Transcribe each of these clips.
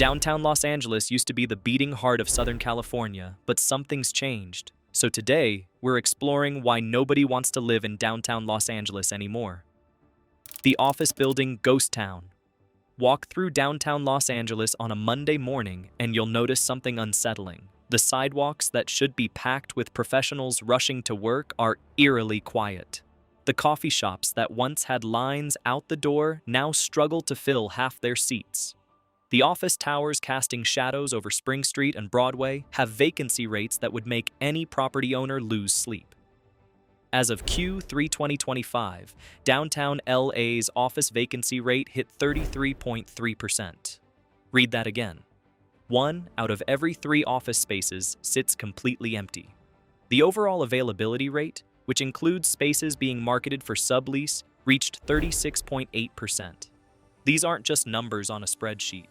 Downtown Los Angeles used to be the beating heart of Southern California, but something's changed. So today, we're exploring why nobody wants to live in downtown Los Angeles anymore. The office building ghost town. Walk through downtown Los Angeles on a Monday morning and you'll notice something unsettling. The sidewalks that should be packed with professionals rushing to work are eerily quiet. The coffee shops that once had lines out the door now struggle to fill half their seats. The office towers casting shadows over Spring Street and Broadway have vacancy rates that would make any property owner lose sleep. As of Q3 2025, downtown LA's office vacancy rate hit 33.3%. Read that again. 1 out of every 3 office spaces sits completely empty. The overall availability rate, which includes spaces being marketed for sublease, reached 36.8%. These aren't just numbers on a spreadsheet.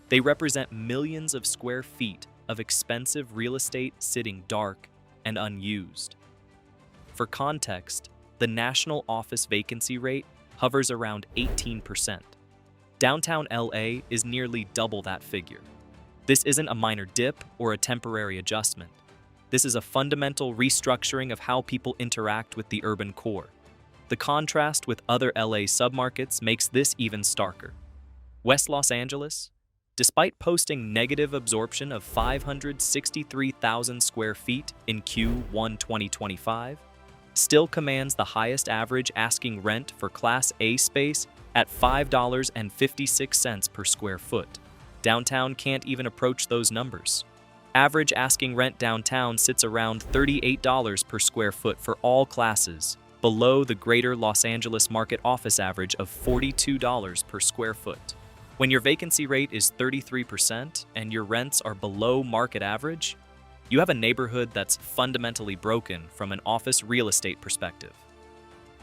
They represent millions of square feet of expensive real estate sitting dark and unused. For context, the national office vacancy rate hovers around 18%. Downtown LA is nearly double that figure. This isn't a minor dip or a temporary adjustment. This is a fundamental restructuring of how people interact with the urban core. The contrast with other LA submarkets makes this even starker. West Los Angeles, despite posting negative absorption of 563,000 square feet in Q1 2025, still commands the highest average asking rent for Class A space at $5.56 per square foot. Downtown can't even approach those numbers. Average asking rent downtown sits around $38 per square foot for all classes, below the greater Los Angeles market office average of $42 per square foot. When your vacancy rate is 33% and your rents are below market average, you have a neighborhood that's fundamentally broken from an office real estate perspective.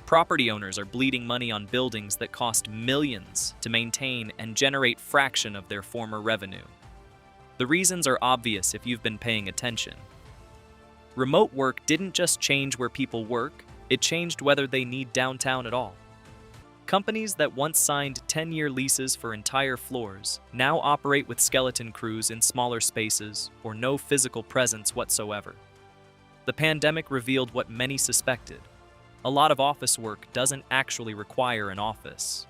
Property owners are bleeding money on buildings that cost millions to maintain and generate fraction of their former revenue. The reasons are obvious if you've been paying attention. Remote work didn't just change where people work, it changed whether they need downtown at all. Companies that once signed 10-year leases for entire floors now operate with skeleton crews in smaller spaces or no physical presence whatsoever. The pandemic revealed what many suspected. A lot of office work doesn't actually require an office.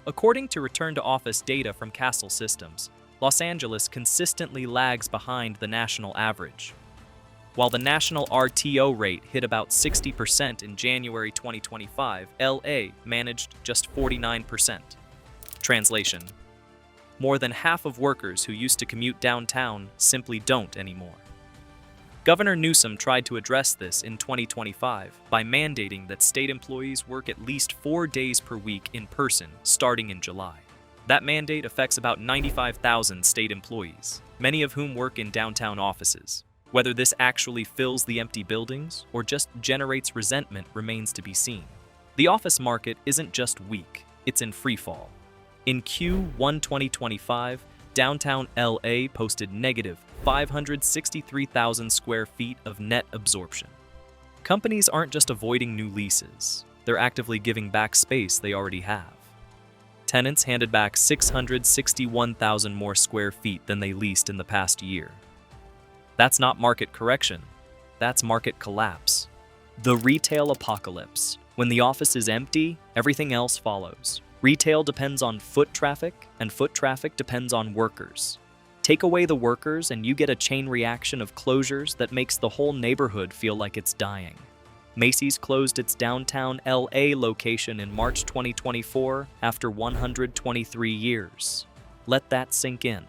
According to return-to-office data from Castle Systems, Los Angeles consistently lags behind the national average. While the national RTO rate hit about 60% in January 2025, LA managed just 49%. Translation: more than half of workers who used to commute downtown simply don't anymore. Governor Newsom tried to address this in 2025 by mandating that state employees work at least 4 days per week in person starting in July. That mandate affects about 95,000 state employees, many of whom work in downtown offices. Whether this actually fills the empty buildings or just generates resentment remains to be seen. The office market isn't just weak, it's in freefall. In Q1 2025, downtown LA posted negative 563,000 square feet of net absorption. Companies aren't just avoiding new leases, they're actively giving back space they already have. Tenants handed back 661,000 more square feet than they leased in the past year. That's not market correction, that's market collapse. The retail apocalypse. When the office is empty, everything else follows. Retail depends on foot traffic, and foot traffic depends on workers. Take away the workers and you get a chain reaction of closures that makes the whole neighborhood feel like it's dying. Macy's closed its downtown LA location in March 2024 after 123 years. Let that sink in.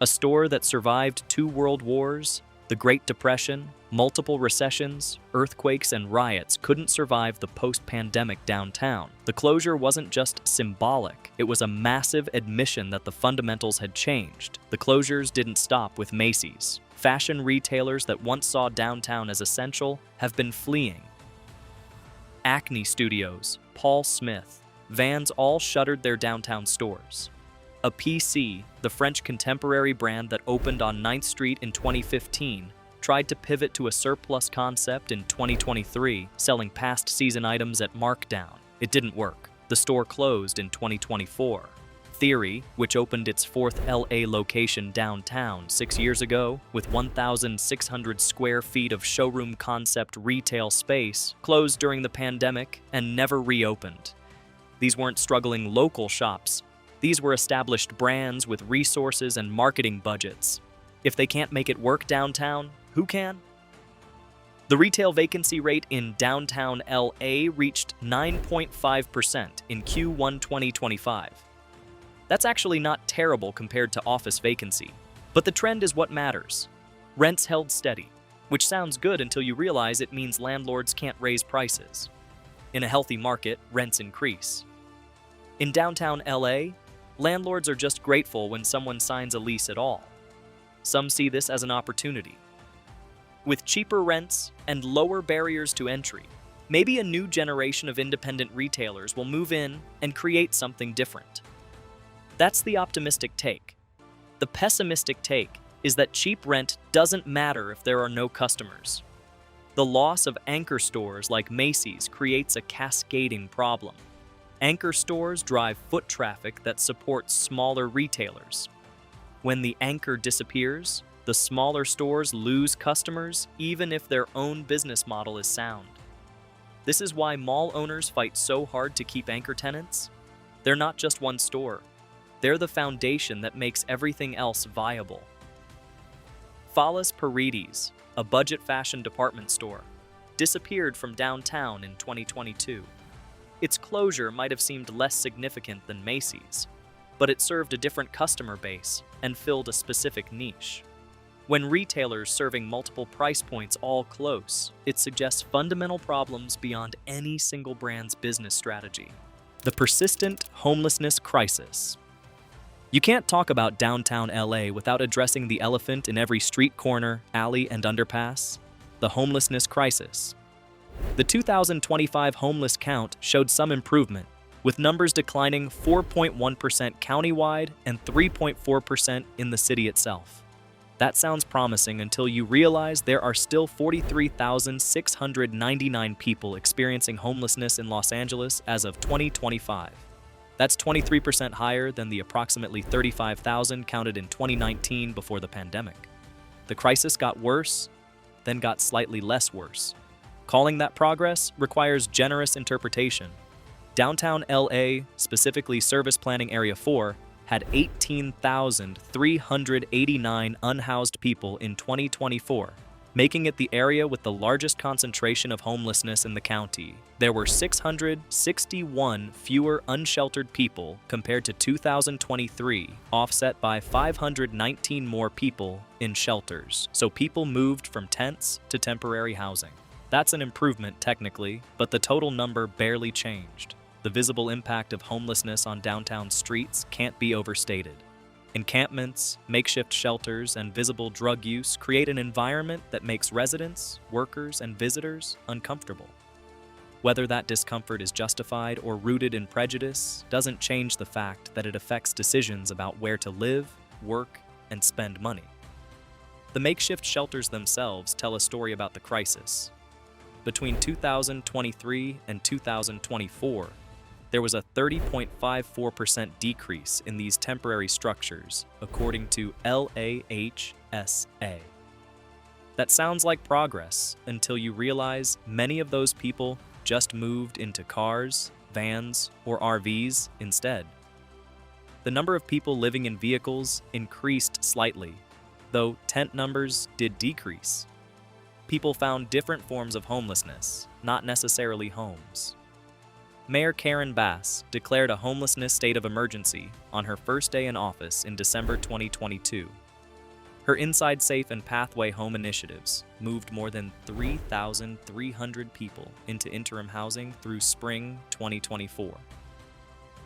A store that survived 2 world wars, the Great Depression, multiple recessions, earthquakes, and riots couldn't survive the post-pandemic downtown. The closure wasn't just symbolic, it was a massive admission that the fundamentals had changed. The closures didn't stop with Macy's. Fashion retailers that once saw downtown as essential have been fleeing. Acne Studios, Paul Smith, Vans all shuttered their downtown stores. A PC, the French contemporary brand that opened on 9th Street in 2015, tried to pivot to a surplus concept in 2023, selling past season items at markdown. It didn't work. The store closed in 2024. Theory, which opened its fourth LA location downtown 6 years ago with 1,600 square feet of showroom concept retail space, closed during the pandemic and never reopened. These weren't struggling local shops. These were established brands with resources and marketing budgets. If they can't make it work downtown, who can? The retail vacancy rate in downtown LA reached 9.5% in Q1 2025. That's actually not terrible compared to office vacancy, but the trend is what matters. Rents held steady, which sounds good until you realize it means landlords can't raise prices. In a healthy market, rents increase. In downtown LA, landlords are just grateful when someone signs a lease at all. Some see this as an opportunity. With cheaper rents and lower barriers to entry, maybe a new generation of independent retailers will move in and create something different. That's the optimistic take. The pessimistic take is that cheap rent doesn't matter if there are no customers. The loss of anchor stores like Macy's creates a cascading problem. Anchor stores drive foot traffic that supports smaller retailers. When the anchor disappears, the smaller stores lose customers even if their own business model is sound. This is why mall owners fight so hard to keep anchor tenants. They're not just one store. They're the foundation that makes everything else viable. Fallas Paredes, a budget fashion department store, disappeared from downtown in 2022. Its closure might have seemed less significant than Macy's, but it served a different customer base and filled a specific niche. When retailers serving multiple price points all close, it suggests fundamental problems beyond any single brand's business strategy. The persistent homelessness crisis. You can't talk about downtown LA without addressing the elephant in every street corner, alley, and underpass: the homelessness crisis. The 2025 homeless count showed some improvement, with numbers declining 4.1% countywide and 3.4% in the city itself. That sounds promising until you realize there are still 43,699 people experiencing homelessness in Los Angeles as of 2025. That's 23% higher than the approximately 35,000 counted in 2019 before the pandemic. The crisis got worse, then got slightly less worse. Calling that progress requires generous interpretation. Downtown LA, specifically Service Planning Area 4, had 18,389 unhoused people in 2024, making it the area with the largest concentration of homelessness in the county. There were 661 fewer unsheltered people compared to 2023, offset by 519 more people in shelters. So people moved from tents to temporary housing. That's an improvement technically, but the total number barely changed. The visible impact of homelessness on downtown streets can't be overstated. Encampments, makeshift shelters, and visible drug use create an environment that makes residents, workers, and visitors uncomfortable. Whether that discomfort is justified or rooted in prejudice doesn't change the fact that it affects decisions about where to live, work, and spend money. The makeshift shelters themselves tell a story about the crisis. Between 2023 and 2024, there was a 30.54% decrease in these temporary structures, according to LAHSA. That sounds like progress until you realize many of those people just moved into cars, vans, or RVs instead. The number of people living in vehicles increased slightly, though tent numbers did decrease. People found different forms of homelessness, not necessarily homes. Mayor Karen Bass declared a homelessness state of emergency on her first day in office in December 2022. Her Inside Safe and Pathway Home initiatives moved more than 3,300 people into interim housing through spring 2024.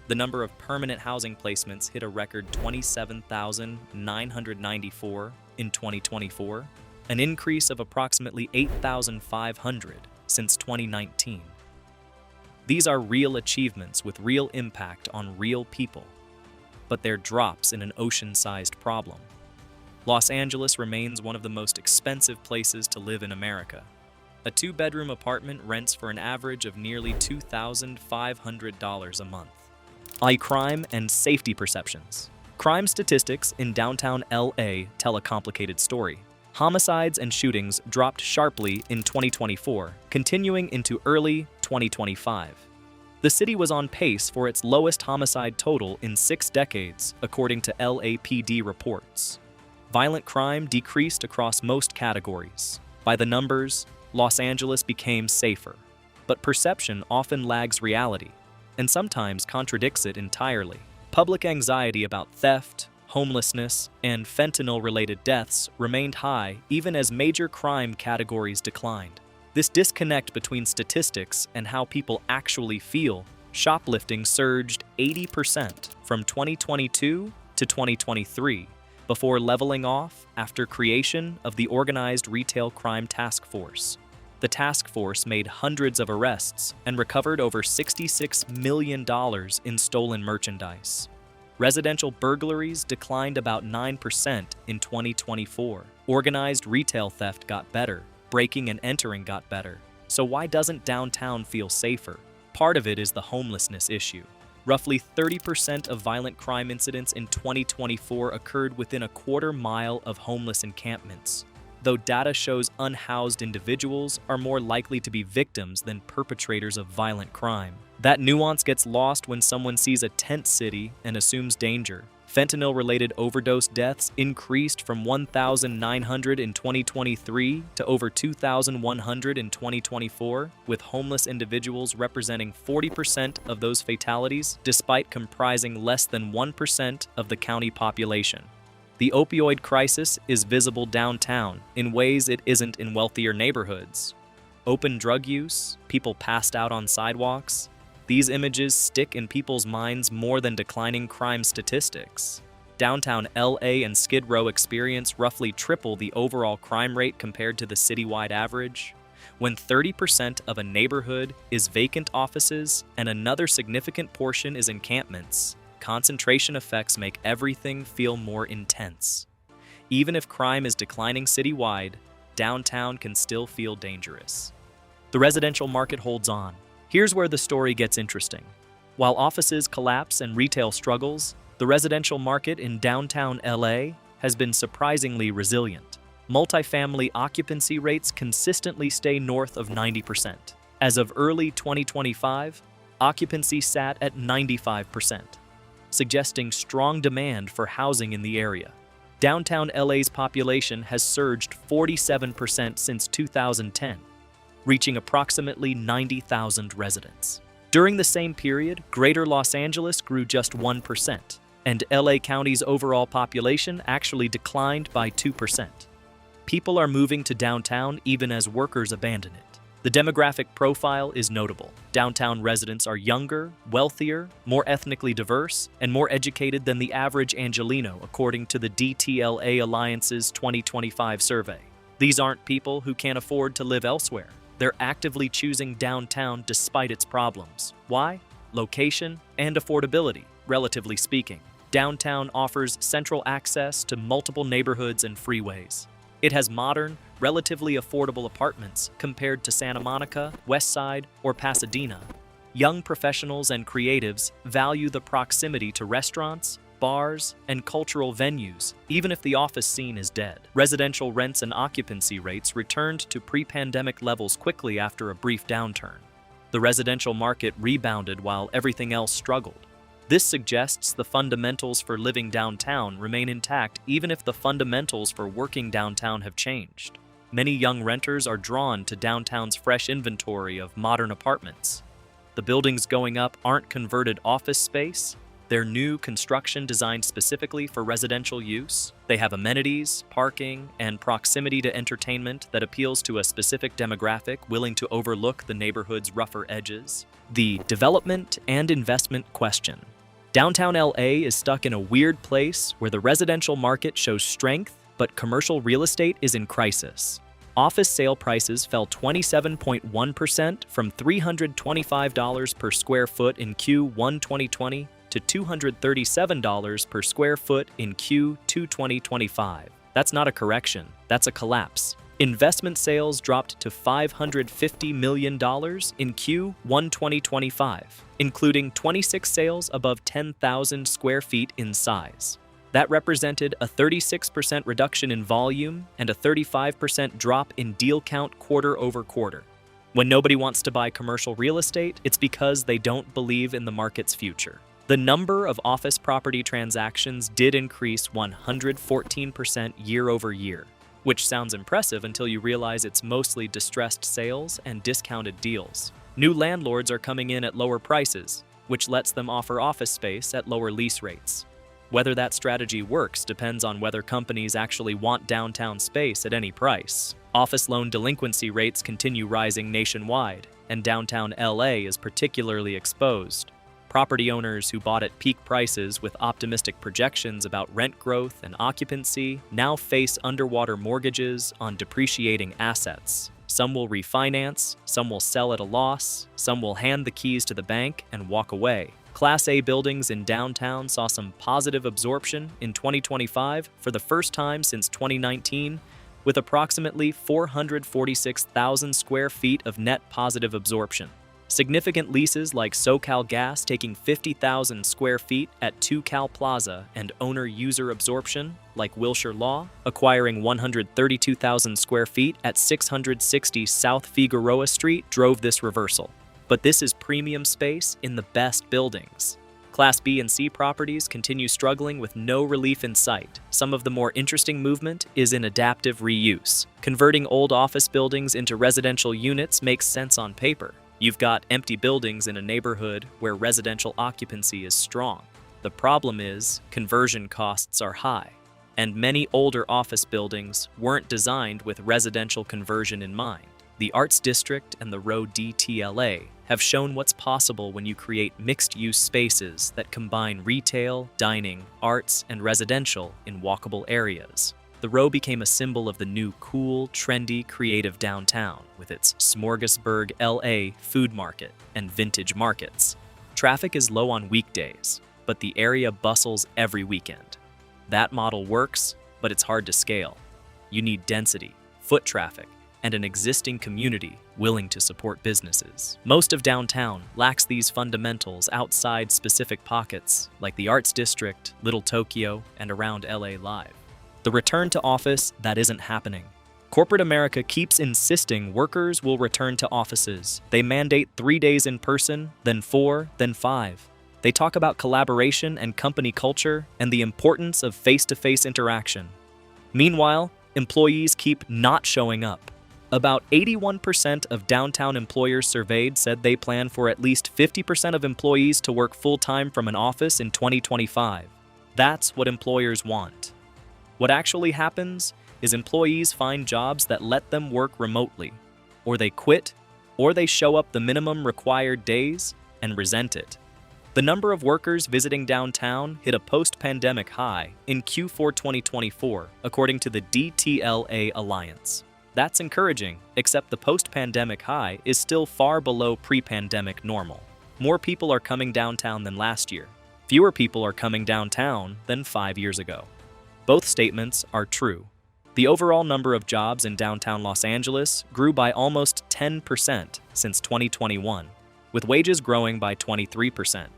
The number of permanent housing placements hit a record 27,994 in 2024, an increase of approximately 8,500 since 2019. These are real achievements with real impact on real people, but they're drops in an ocean-sized problem. Los Angeles remains one of the most expensive places to live in America. A two-bedroom apartment rents for an average of nearly $2,500 a month. Crime and safety perceptions. Crime statistics in downtown LA tell a complicated story. Homicides and shootings dropped sharply in 2024, continuing into early 2025. The city was on pace for its lowest homicide total in 6 decades, according to LAPD reports. Violent crime decreased across most categories. By the numbers, Los Angeles became safer. But perception often lags reality, and sometimes contradicts it entirely. Public anxiety about theft, homelessness, and fentanyl-related deaths remained high even as major crime categories declined. This disconnect between statistics and how people actually feel, shoplifting surged 80% from 2022 to 2023, before leveling off after creation of the Organized Retail Crime Task Force. The task force made hundreds of arrests and recovered over $66 million in stolen merchandise. Residential burglaries declined about 9% in 2024. Organized retail theft got better. Breaking and entering got better. So why doesn't downtown feel safer? Part of it is the homelessness issue. Roughly 30% of violent crime incidents in 2024 occurred within a quarter mile of homeless encampments. Though data shows unhoused individuals are more likely to be victims than perpetrators of violent crime. That nuance gets lost when someone sees a tent city and assumes danger. Fentanyl-related overdose deaths increased from 1,900 in 2023 to over 2,100 in 2024, with homeless individuals representing 40% of those fatalities, despite comprising less than 1% of the county population. The opioid crisis is visible downtown in ways it isn't in wealthier neighborhoods. Open drug use, people passed out on sidewalks. These images stick in people's minds more than declining crime statistics. Downtown LA and Skid Row experience roughly triple the overall crime rate compared to the citywide average. When 30% of a neighborhood is vacant offices and another significant portion is encampments, concentration effects make everything feel more intense. Even if crime is declining citywide, downtown can still feel dangerous. The residential market holds on. Here's where the story gets interesting. While offices collapse and retail struggles, the residential market in downtown LA has been surprisingly resilient. Multifamily occupancy rates consistently stay north of 90%. As of early 2025, occupancy sat at 95%, suggesting strong demand for housing in the area. Downtown LA's population has surged 47% since 2010. Reaching approximately 90,000 residents. During the same period, Greater Los Angeles grew just 1%, and LA County's overall population actually declined by 2%. People are moving to downtown even as workers abandon it. The demographic profile is notable. Downtown residents are younger, wealthier, more ethnically diverse, and more educated than the average Angelino, according to the DTLA Alliance's 2025 survey. These aren't people who can't afford to live elsewhere. They're actively choosing downtown despite its problems. Why? Location and affordability, relatively speaking. Downtown offers central access to multiple neighborhoods and freeways. It has modern, relatively affordable apartments compared to Santa Monica, West Side, or Pasadena. Young professionals and creatives value the proximity to restaurants, bars, and cultural venues, even if the office scene is dead. Residential rents and occupancy rates returned to pre-pandemic levels quickly after a brief downturn. The residential market rebounded while everything else struggled. This suggests the fundamentals for living downtown remain intact even if the fundamentals for working downtown have changed. Many young renters are drawn to downtown's fresh inventory of modern apartments. The buildings going up aren't converted office space. They're new construction designed specifically for residential use. They have amenities, parking, and proximity to entertainment that appeals to a specific demographic willing to overlook the neighborhood's rougher edges. The development and investment question. Downtown LA is stuck in a weird place where the residential market shows strength, but commercial real estate is in crisis. Office sale prices fell 27.1% from $325 per square foot in Q1 2020 to $237 per square foot in Q2 2025. That's not a correction, that's a collapse. Investment sales dropped to $550 million in Q1 2025, including 26 sales above 10,000 square feet in size. That represented a 36% reduction in volume and a 35% drop in deal count quarter over quarter. When nobody wants to buy commercial real estate, it's because they don't believe in the market's future. The number of office property transactions did increase 114% year over year, which sounds impressive until you realize it's mostly distressed sales and discounted deals. New landlords are coming in at lower prices, which lets them offer office space at lower lease rates. Whether that strategy works depends on whether companies actually want downtown space at any price. Office loan delinquency rates continue rising nationwide, and downtown LA is particularly exposed. Property owners who bought at peak prices with optimistic projections about rent growth and occupancy now face underwater mortgages on depreciating assets. Some will refinance, some will sell at a loss, some will hand the keys to the bank and walk away. Class A buildings in downtown saw some positive absorption in 2025 for the first time since 2019, with approximately 446,000 square feet of net positive absorption. Significant leases like SoCal Gas taking 50,000 square feet at 2 Cal Plaza and owner-user absorption like Wilshire Law, acquiring 132,000 square feet at 660 South Figueroa Street drove this reversal. But this is premium space in the best buildings. Class B and C properties continue struggling with no relief in sight. Some of the more interesting movement is in adaptive reuse. Converting old office buildings into residential units makes sense on paper. You've got empty buildings in a neighborhood where residential occupancy is strong. The problem is, conversion costs are high, and many older office buildings weren't designed with residential conversion in mind. The Arts District and the Row DTLA have shown what's possible when you create mixed-use spaces that combine retail, dining, arts, and residential in walkable areas. The Row became a symbol of the new cool, trendy, creative downtown with its smorgasbord LA food market and vintage markets. Traffic is low on weekdays, but the area bustles every weekend. That model works, but it's hard to scale. You need density, foot traffic, and an existing community willing to support businesses. Most of downtown lacks these fundamentals outside specific pockets, like the Arts District, Little Tokyo, and around LA Live. The return to office, that isn't happening. Corporate America keeps insisting workers will return to offices. They mandate 3 days in person, then 4, then 5. They talk about collaboration and company culture and the importance of face-to-face interaction. Meanwhile, employees keep not showing up. About 81% of downtown employers surveyed said they plan for at least 50% of employees to work full-time from an office in 2025. That's what employers want. What actually happens is employees find jobs that let them work remotely, or they quit, or they show up the minimum required days and resent it. The number of workers visiting downtown hit a post-pandemic high in Q4 2024, according to the DTLA Alliance. That's encouraging, except the post-pandemic high is still far below pre-pandemic normal. More people are coming downtown than last year. Fewer people are coming downtown than 5 years ago. Both statements are true. The overall number of jobs in downtown Los Angeles grew by almost 10% since 2021, with wages growing by 23%.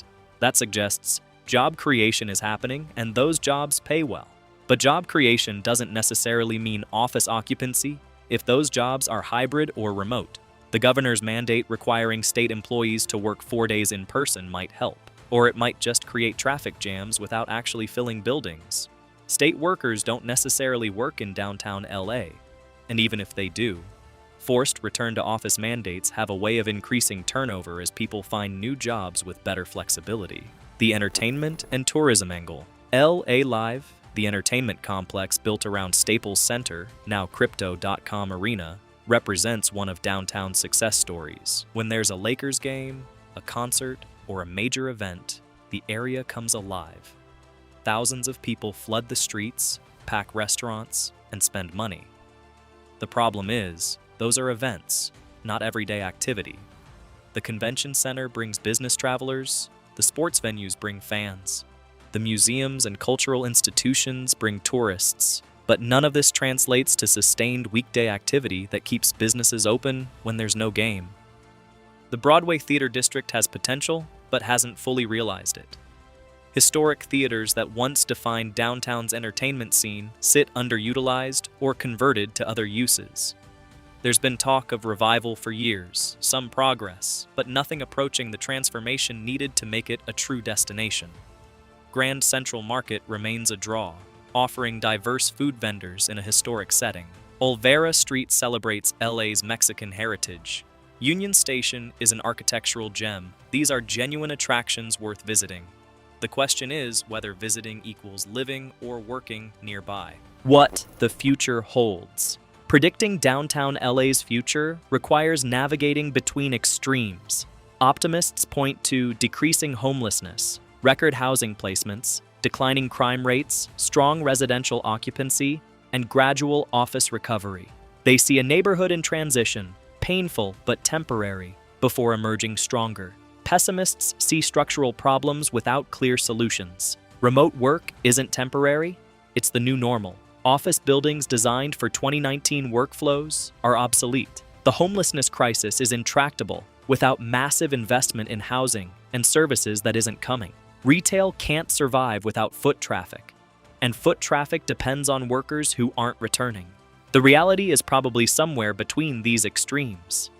That suggests job creation is happening and those jobs pay well. But job creation doesn't necessarily mean office occupancy if those jobs are hybrid or remote. The governor's mandate requiring state employees to work 4 days in person might help, or it might just create traffic jams without actually filling buildings. State workers don't necessarily work in downtown LA, and even if they do, forced return-to-office mandates have a way of increasing turnover as people find new jobs with better flexibility. The entertainment and tourism angle. LA Live, the entertainment complex built around Staples Center, now Crypto.com Arena, represents one of downtown's success stories. When there's a Lakers game, a concert, or a major event, the area comes alive. Thousands of people flood the streets, pack restaurants, and spend money. The problem is, those are events, not everyday activity. The convention center brings business travelers, the sports venues bring fans. The museums and cultural institutions bring tourists, But none of this translates to sustained weekday activity that keeps businesses open when there's no game. The Broadway Theater District has potential, but hasn't fully realized it. Historic theaters that once defined downtown's entertainment scene sit underutilized or converted to other uses. There's been talk of revival for years, some progress, but nothing approaching the transformation needed to make it a true destination. Grand Central Market remains a draw, offering diverse food vendors in a historic setting. Olvera Street celebrates LA's Mexican heritage. Union Station is an architectural gem. These are genuine attractions worth visiting. The question is whether visiting equals living or working nearby. What the future holds. Predicting downtown LA's future requires navigating between extremes. Optimists point to decreasing homelessness, record housing placements, declining crime rates, strong residential occupancy, and gradual office recovery. They see a neighborhood in transition, painful but temporary, before emerging stronger. Pessimists see structural problems without clear solutions. Remote work isn't temporary, it's the new normal. Office buildings designed for 2019 workflows are obsolete. The homelessness crisis is intractable without massive investment in housing and services that isn't coming. Retail can't survive without foot traffic, and foot traffic depends on workers who aren't returning. The reality is probably somewhere between these extremes.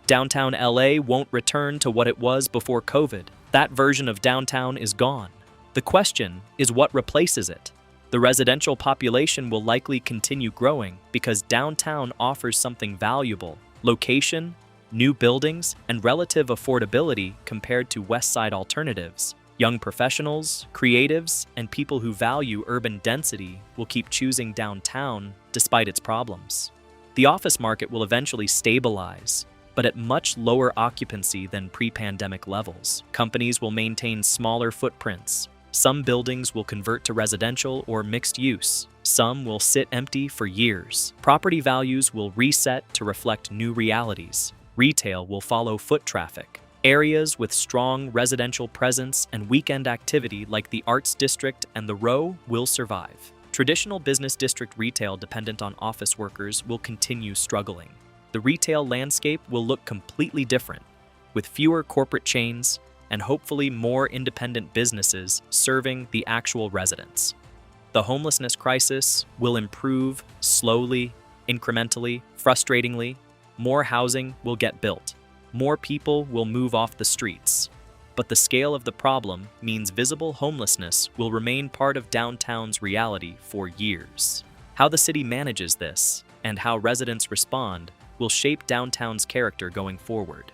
Downtown LA won't return to what it was before COVID. That version of downtown is gone. The question is what replaces it. The residential population will likely continue growing because downtown offers something valuable: location, new buildings, and relative affordability compared to West Side alternatives. Young professionals, creatives, and people who value urban density will keep choosing downtown despite its problems. The office market will eventually stabilize, but at much lower occupancy than pre-pandemic levels. Companies will maintain smaller footprints. Some buildings will convert to residential or mixed use. Some will sit empty for years. Property values will reset to reflect new realities. Retail will follow foot traffic. Areas with strong residential presence and weekend activity like the Arts District and the Row will survive. Traditional business district retail dependent on office workers will continue struggling. The retail landscape will look completely different, with fewer corporate chains and hopefully more independent businesses serving the actual residents. The homelessness crisis will improve slowly, incrementally, frustratingly. More housing will get built. More people will move off the streets. But the scale of the problem means visible homelessness will remain part of downtown's reality for years. How the city manages this and how residents respond will shape downtown's character going forward.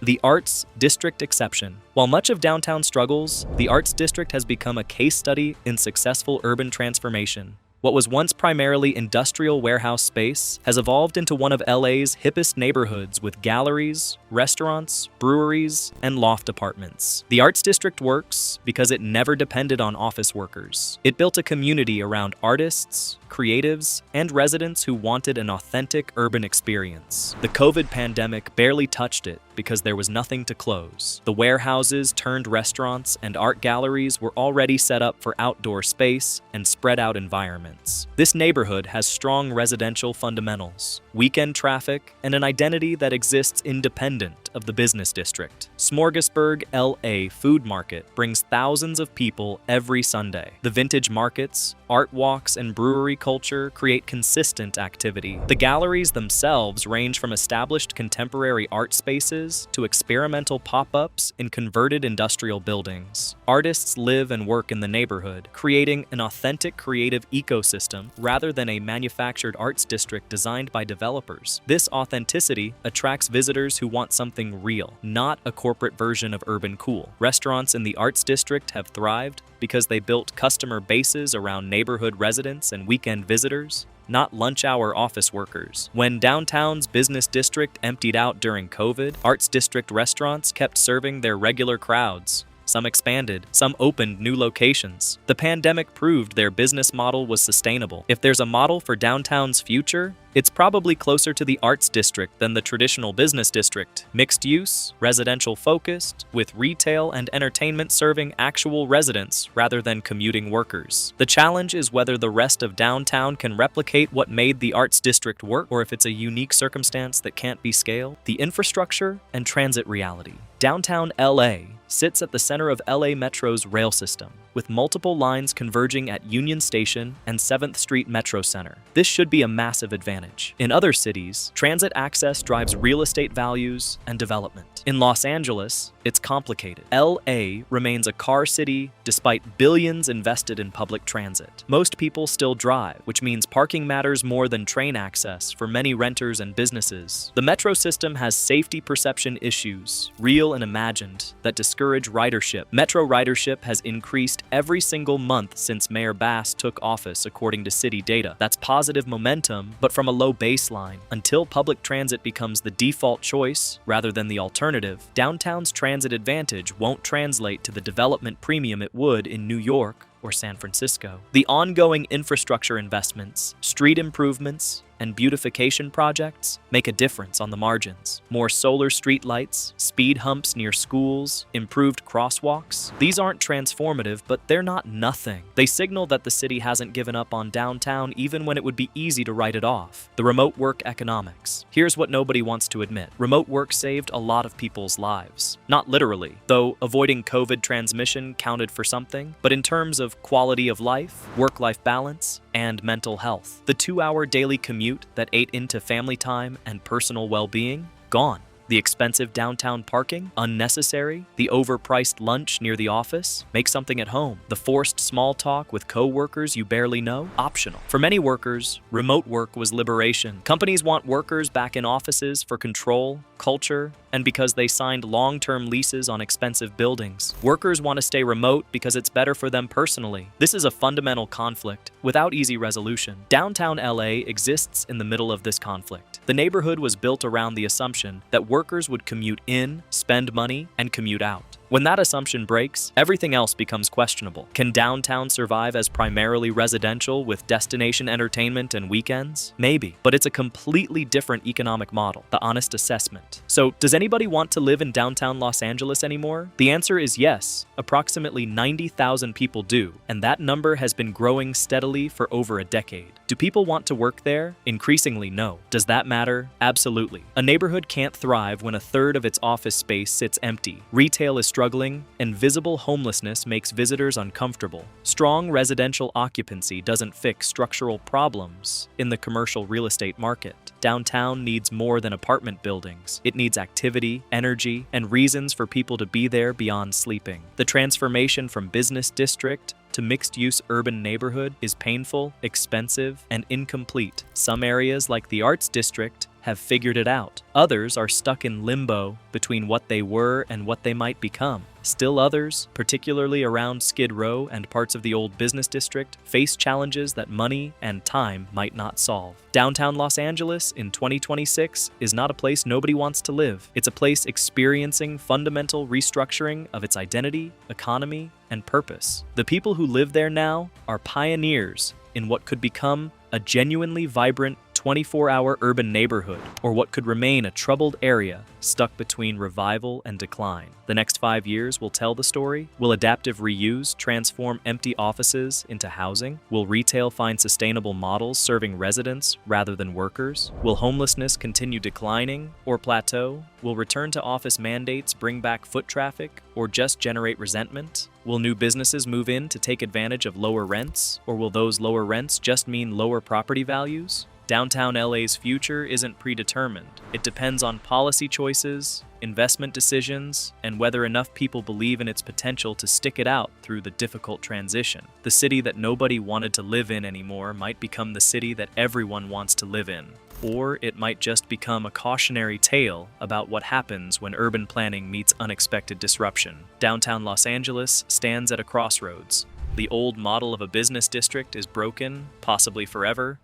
The Arts District exception. While much of downtown struggles, the Arts District has become a case study in successful urban transformation. What was once primarily industrial warehouse space has evolved into one of LA's hippest neighborhoods with galleries, restaurants, breweries, and loft apartments. The Arts District works because it never depended on office workers. It built a community around artists, creatives, and residents who wanted an authentic urban experience. The COVID pandemic barely touched it because there was nothing to close. The warehouses turned restaurants and art galleries were already set up for outdoor space and spread out environments. This neighborhood has strong residential fundamentals, weekend traffic, and an identity that exists independent of the business district. Smorgasburg LA Food Market brings thousands of people every Sunday. The vintage markets, art walks, and brewery culture create consistent activity. The galleries themselves range from established contemporary art spaces to experimental pop-ups in converted industrial buildings. Artists live and work in the neighborhood, creating an authentic creative ecosystem rather than a manufactured arts district designed by developers. This authenticity attracts visitors who want something real, not a corporate version of urban cool. Restaurants in the arts district have thrived because they built customer bases around neighborhood residents and weekend visitors, not lunch-hour office workers. When downtown's business district emptied out during COVID, Arts District restaurants kept serving their regular crowds. Some expanded, some opened new locations. The pandemic proved their business model was sustainable. If there's a model for downtown's future, It's probably closer to the arts district than the traditional business district. Mixed use, residential focused, with retail and entertainment serving actual residents rather than commuting workers. The challenge is whether the rest of downtown can replicate what made the arts district work, or if it's a unique circumstance that can't be scaled. The infrastructure and transit reality. Downtown LA sits at the center of LA Metro's rail system, with multiple lines converging at Union Station and 7th Street Metro Center. This should be a massive advantage. In other cities, transit access drives real estate values and development. In Los Angeles, it's complicated. LA remains a car city despite billions invested in public transit. Most people still drive, which means parking matters more than train access for many renters and businesses. The metro system has safety perception issues, real and imagined, that discourage ridership. Metro ridership has increased every single month since Mayor Bass took office, according to city data. That's positive momentum, but from a low baseline. Until public transit becomes the default choice rather than the alternative, downtown's transit advantage won't translate to the development premium it would in New York or San Francisco. The ongoing infrastructure investments, street improvements, and beautification projects make a difference on the margins. More solar streetlights, speed humps near schools, improved crosswalks. These aren't transformative, but they're not nothing. They signal that the city hasn't given up on downtown even when it would be easy to write it off. The remote work economics. Here's what nobody wants to admit. Remote work saved a lot of people's lives. Not literally, though avoiding COVID transmission counted for something, but in terms of quality of life, work-life balance, and mental health. The 2-hour daily commute that ate into family time and personal well-being, gone. The expensive downtown parking, unnecessary. The overpriced lunch near the office, make something at home. The forced small talk with co-workers you barely know, optional. For many workers, remote work was liberation. Companies want workers back in offices for control, culture, and because they signed long-term leases on expensive buildings. Workers want to stay remote because it's better for them personally. This is a fundamental conflict without easy resolution. Downtown LA exists in the middle of this conflict. The neighborhood was built around the assumption that workers would commute in, spend money, and commute out. When that assumption breaks, everything else becomes questionable. Can downtown survive as primarily residential with destination entertainment and weekends? Maybe, but it's a completely different economic model, the honest assessment. So, does anybody want to live in downtown Los Angeles anymore? The answer is yes. Approximately 90,000 people do, and that number has been growing steadily for over a decade. Do people want to work there? Increasingly, no. Does that matter? Absolutely. A neighborhood can't thrive when a third of its office space sits empty. Retail is struggling, and visible homelessness makes visitors uncomfortable. Strong residential occupancy doesn't fix structural problems in the commercial real estate market. Downtown needs more than apartment buildings. It needs activity, energy, and reasons for people to be there beyond sleeping. The transformation from business district to mixed-use urban neighborhood is painful, expensive, and incomplete. Some areas, like the Arts District, have figured it out. Others are stuck in limbo between what they were and what they might become. Still others, particularly around Skid Row and parts of the old business district, face challenges that money and time might not solve. Downtown Los Angeles in 2026 is not a place nobody wants to live. It's a place experiencing fundamental restructuring of its identity, economy, and purpose. The people who live there now are pioneers in what could become a genuinely vibrant 24-hour urban neighborhood, or what could remain a troubled area stuck between revival and decline. The next 5 years will tell the story. Will adaptive reuse transform empty offices into housing? Will retail find sustainable models serving residents rather than workers? Will homelessness continue declining or plateau? Will return to office mandates bring back foot traffic or just generate resentment? Will new businesses move in to take advantage of lower rents, or will those lower rents just mean lower property values? Downtown LA's future isn't predetermined. It depends on policy choices, investment decisions, and whether enough people believe in its potential to stick it out through the difficult transition. The city that nobody wanted to live in anymore might become the city that everyone wants to live in. Or it might just become a cautionary tale about what happens when urban planning meets unexpected disruption. Downtown Los Angeles stands at a crossroads. The old model of a business district is broken, possibly forever.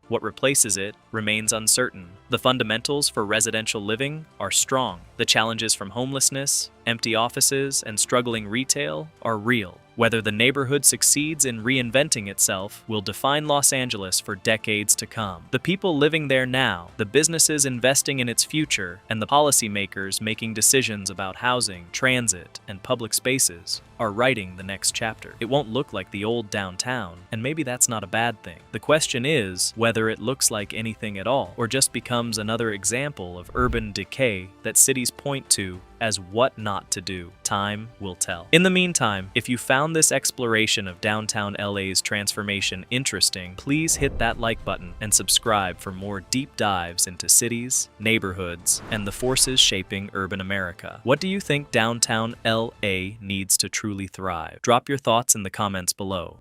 What replaces it remains uncertain. The fundamentals for residential living are strong. The challenges from homelessness, empty offices, and struggling retail are real. Whether the neighborhood succeeds in reinventing itself will define Los Angeles for decades to come. The people living there now, the businesses investing in its future, and the policymakers making decisions about housing, transit, and public spaces are writing the next chapter. It won't look like the old downtown, and maybe that's not a bad thing. The question is whether it looks like anything at all, or just becomes another example of urban decay that cities point to as what not to do. Time will tell. In the meantime, if you found this exploration of downtown LA's transformation interesting, please hit that like button and subscribe for more deep dives into cities, neighborhoods, and the forces shaping urban America. What do you think downtown LA needs to truly thrive? Drop your thoughts in the comments below.